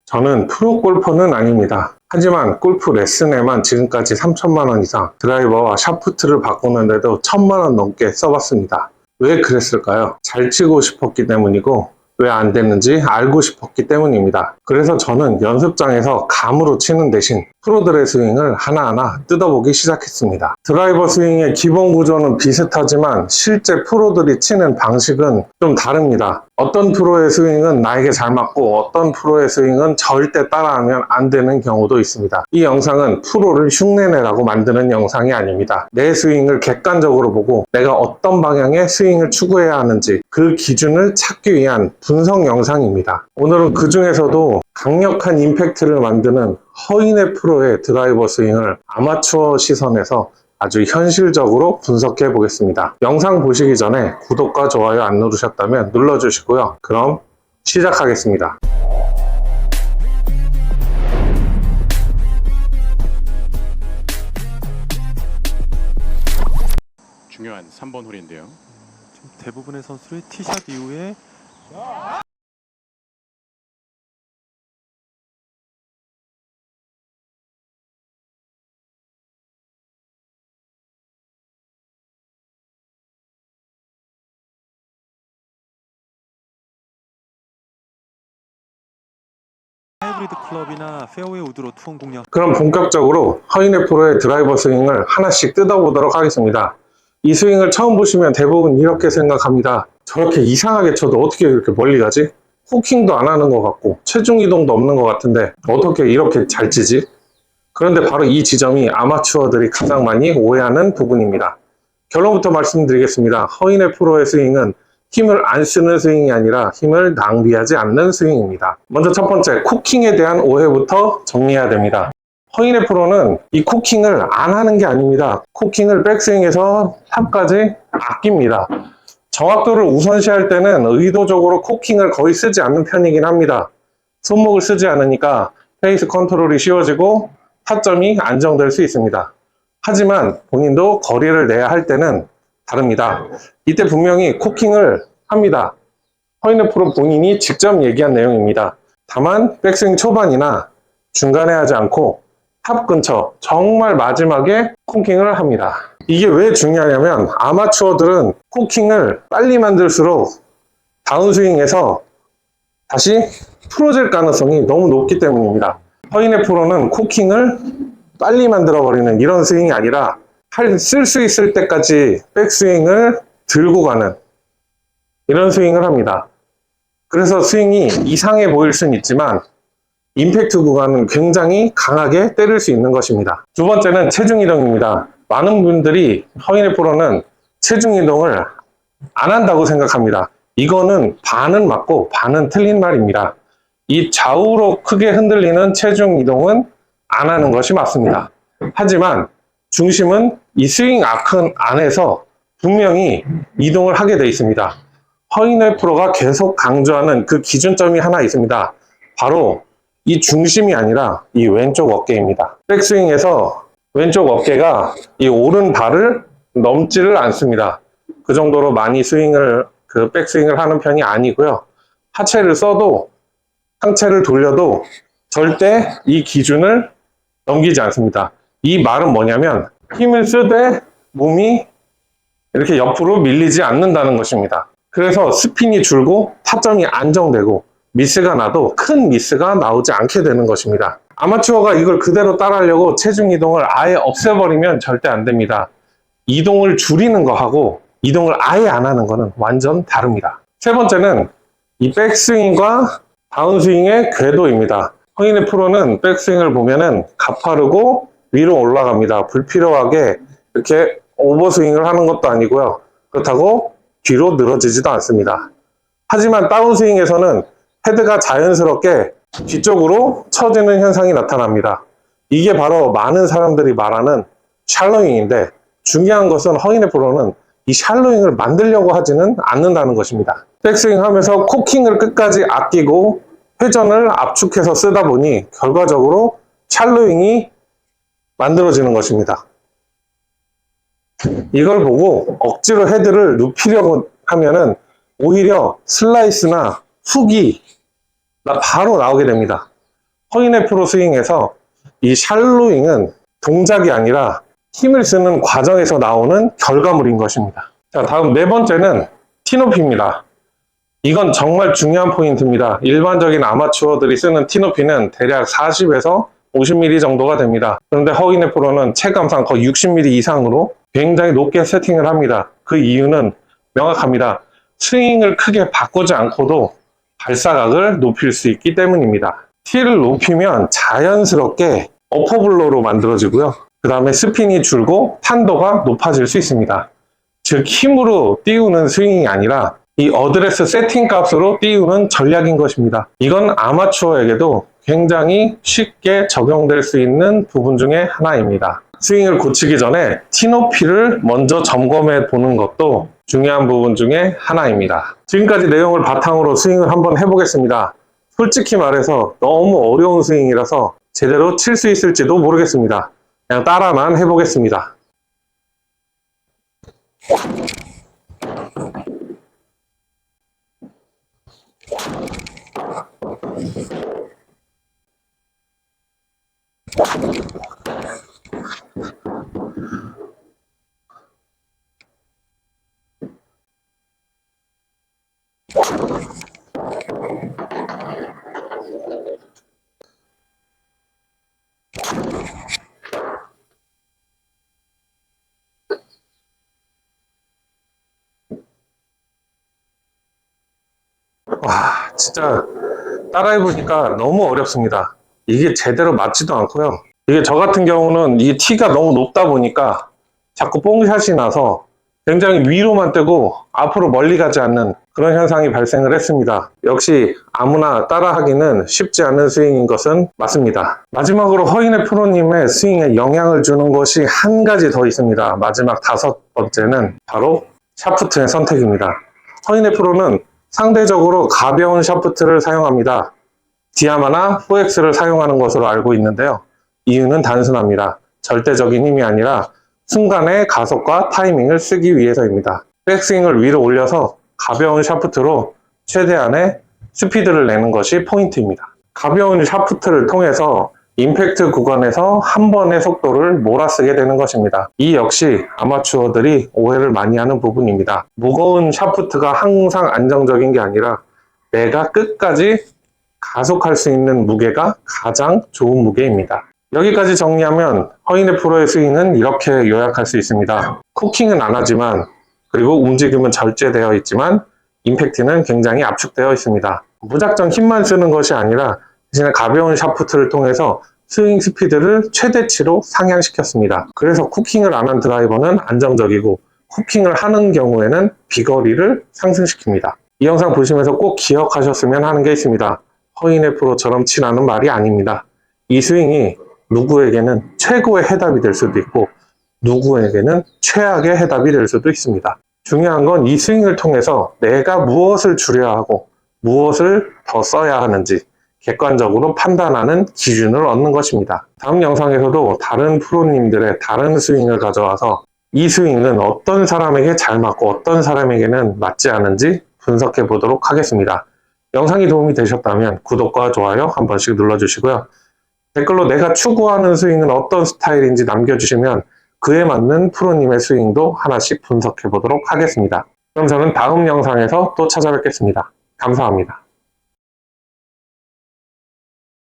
저는 프로골퍼는 아닙니다. 하지만 골프 레슨에만 지금까지 3천만 원 이상, 드라이버와 샤프트를 바꾸는데도 1,000만 원 넘게 써봤습니다. 왜 그랬을까요? 잘 치고 싶었기 때문이고, 왜 안 됐는지 알고 싶었기 때문입니다. 그래서 저는 연습장에서 감으로 치는 대신 프로들의 스윙을 하나하나 뜯어보기 시작했습니다. 드라이버 스윙의 기본 구조는 비슷하지만 실제 프로들이 치는 방식은 좀 다릅니다. 어떤 프로의 스윙은 나에게 잘 맞고 어떤 프로의 스윙은 절대 따라하면 안 되는 경우도 있습니다. 이 영상은 프로를 흉내내라고 만드는 영상이 아닙니다. 내 스윙을 객관적으로 보고 내가 어떤 방향의 스윙을 추구해야 하는지 그 기준을 찾기 위한 분석 영상입니다. 오늘은 그 중에서도 강력한 임팩트를 만드는 허인의 프로의 드라이버 스윙을 아마추어 시선에서 아주 현실적으로 분석해 보겠습니다. 영상 보시기 전에 구독과 좋아요 안 누르셨다면 눌러주시고요. 그럼 시작하겠습니다. 중요한 3번 홀인데요. 지금 대부분의 선수들이 티샷 이후에 하이브리드 클럽이나 페어웨이 우드로 투혼 공략. 그럼 본격적으로 허인의 프로의 드라이버 스윙을 하나씩 뜯어보도록 하겠습니다. 이 스윙을 처음 보시면 대부분 이렇게 생각합니다. 저렇게 이상하게 쳐도 어떻게 이렇게 멀리 가지? 후킹도 안 하는 것 같고 체중 이동도 없는 것 같은데 어떻게 이렇게 잘 치지? 그런데 바로 이 지점이 아마추어들이 가장 많이 오해하는 부분입니다. 결론부터 말씀드리겠습니다. 허인의 프로의 스윙은 힘을 안 쓰는 스윙이 아니라 힘을 낭비하지 않는 스윙입니다. 먼저 첫 번째, 코킹에 대한 오해부터 정리해야 됩니다. 허인의 프로는 이 코킹을 안 하는 게 아닙니다. 코킹을 백스윙에서 탑까지 아낍니다. 정확도를 우선시할 때는 의도적으로 코킹을 거의 쓰지 않는 편이긴 합니다. 손목을 쓰지 않으니까 페이스 컨트롤이 쉬워지고 타점이 안정될 수 있습니다. 하지만 본인도 거리를 내야 할 때는 다릅니다. 이때 분명히 코킹을 합니다. 허인의 프로 본인이 직접 얘기한 내용입니다. 다만 백스윙 초반이나 중간에 하지 않고 탑 근처 정말 마지막에 코킹을 합니다. 이게 왜 중요하냐면 아마추어들은 코킹을 빨리 만들수록 다운스윙에서 다시 풀어질 가능성이 너무 높기 때문입니다. 허인의 프로는 코킹을 빨리 만들어버리는 이런 스윙이 아니라 쓸 수 있을 때까지 백스윙을 들고 가는 이런 스윙을 합니다. 그래서 스윙이 이상해 보일 수는 있지만 임팩트 구간은 굉장히 강하게 때릴 수 있는 것입니다. 두 번째는 체중 이동입니다. 많은 분들이 허인의 프로는 체중 이동을 안 한다고 생각합니다. 이거는 반은 맞고 반은 틀린 말입니다. 이 좌우로 크게 흔들리는 체중 이동은 안 하는 것이 맞습니다. 하지만 중심은 이 스윙 아크 안에서 분명히 이동을 하게 되어 있습니다. 허인의 프로가 계속 강조하는 그 기준점이 하나 있습니다. 바로 이 중심이 아니라 이 왼쪽 어깨입니다. 백스윙에서 왼쪽 어깨가 이 오른 발을 넘지를 않습니다. 그 정도로 많이 백스윙을 하는 편이 아니고요. 하체를 써도 상체를 돌려도 절대 이 기준을 넘기지 않습니다. 이 말은 뭐냐면 힘을 쓰되 몸이 이렇게 옆으로 밀리지 않는다는 것입니다. 그래서 스핀이 줄고 타점이 안정되고 미스가 나도 큰 미스가 나오지 않게 되는 것입니다. 아마추어가 이걸 그대로 따라하려고 체중 이동을 아예 없애버리면 절대 안 됩니다. 이동을 줄이는 거하고 이동을 아예 안 하는 거는 완전 다릅니다. 세 번째는 이 백스윙과 다운스윙의 궤도입니다. 허인의 프로는 백스윙을 보면은 가파르고 위로 올라갑니다. 불필요하게 이렇게 오버스윙을 하는 것도 아니고요. 그렇다고 뒤로 늘어지지도 않습니다. 하지만 다운스윙에서는 헤드가 자연스럽게 뒤쪽으로 처지는 현상이 나타납니다. 이게 바로 많은 사람들이 말하는 샬로잉인데 중요한 것은 허인의 프로는 이 샬로잉을 만들려고 하지는 않는다는 것입니다. 백스윙 하면서 코킹을 끝까지 아끼고 회전을 압축해서 쓰다 보니 결과적으로 샬로잉이 만들어지는 것입니다. 이걸 보고 억지로 헤드를 눕히려고 하면은 오히려 슬라이스나 훅이 바로 나오게 됩니다. 허인의 프로 스윙에서 이 샬로잉은 동작이 아니라 힘을 쓰는 과정에서 나오는 결과물인 것입니다. 자, 다음 네 번째는 티높이입니다. 이건 정말 중요한 포인트입니다. 일반적인 아마추어들이 쓰는 티높이는 대략 40에서 50mm 정도가 됩니다. 그런데 허인의 프로는 체감상 거의 60mm 이상으로 굉장히 높게 세팅을 합니다. 그 이유는 명확합니다. 스윙을 크게 바꾸지 않고도 발사각을 높일 수 있기 때문입니다. 티를 높이면 자연스럽게 어퍼블로로 만들어지고요. 그 다음에 스핀이 줄고 탄도가 높아질 수 있습니다. 즉 힘으로 띄우는 스윙이 아니라 이 어드레스 세팅 값으로 띄우는 전략인 것입니다. 이건 아마추어에게도 굉장히 쉽게 적용될 수 있는 부분 중에 하나입니다. 스윙을 고치기 전에 티 높이를 먼저 점검해 보는 것도 중요한 부분 중에 하나입니다. 지금까지 내용을 바탕으로 스윙을 한번 해보겠습니다. 솔직히 말해서 너무 어려운 스윙이라서 제대로 칠 수 있을지도 모르겠습니다. 그냥 따라만 해보겠습니다. 와, 진짜 따라해보니까 너무 어렵습니다. 이게 제대로 맞지도 않고요. 이게 저 같은 경우는 이 티가 너무 높다 보니까 자꾸 뽕샷이 나서 굉장히 위로만 뜨고 앞으로 멀리 가지 않는 그런 현상이 발생을 했습니다. 역시 아무나 따라하기는 쉽지 않은 스윙인 것은 맞습니다. 마지막으로 허인의 프로님의 스윙에 영향을 주는 것이 한 가지 더 있습니다. 마지막 다섯 번째는 바로 샤프트의 선택입니다. 허인의 프로는 상대적으로 가벼운 샤프트를 사용합니다. 디아마나 4X를 사용하는 것으로 알고 있는데요. 이유는 단순합니다. 절대적인 힘이 아니라 순간의 가속과 타이밍을 쓰기 위해서입니다. 백스윙을 위로 올려서 가벼운 샤프트로 최대한의 스피드를 내는 것이 포인트입니다. 가벼운 샤프트를 통해서 임팩트 구간에서 한 번의 속도를 몰아쓰게 되는 것입니다. 이 역시 아마추어들이 오해를 많이 하는 부분입니다. 무거운 샤프트가 항상 안정적인 게 아니라 내가 끝까지 가속할 수 있는 무게가 가장 좋은 무게입니다. 여기까지 정리하면 허인의 프로의 스윙은 이렇게 요약할 수 있습니다. 쿠킹은 안 하지만, 그리고 움직임은 절제되어 있지만 임팩트는 굉장히 압축되어 있습니다. 무작정 힘만 쓰는 것이 아니라 대신에 가벼운 샤프트를 통해서 스윙 스피드를 최대치로 상향시켰습니다. 그래서 쿠킹을 안 한 드라이버는 안정적이고 쿠킹을 하는 경우에는 비거리를 상승시킵니다. 이 영상 보시면서 꼭 기억하셨으면 하는 게 있습니다. 허인의 프로처럼 치라는 말이 아닙니다. 이 스윙이 누구에게는 최고의 해답이 될 수도 있고 누구에게는 최악의 해답이 될 수도 있습니다. 중요한 건 이 스윙을 통해서 내가 무엇을 줄여야 하고 무엇을 더 써야 하는지 객관적으로 판단하는 기준을 얻는 것입니다. 다음 영상에서도 다른 프로님들의 다른 스윙을 가져와서 이 스윙은 어떤 사람에게 잘 맞고 어떤 사람에게는 맞지 않은지 분석해 보도록 하겠습니다. 영상이 도움이 되셨다면 구독과 좋아요 한 번씩 눌러주시고요. 댓글로 내가 추구하는 스윙은 어떤 스타일인지 남겨주시면 그에 맞는 프로님의 스윙도 하나씩 분석해 보도록 하겠습니다. 그럼 저는 다음 영상에서 또 찾아뵙겠습니다. 감사합니다.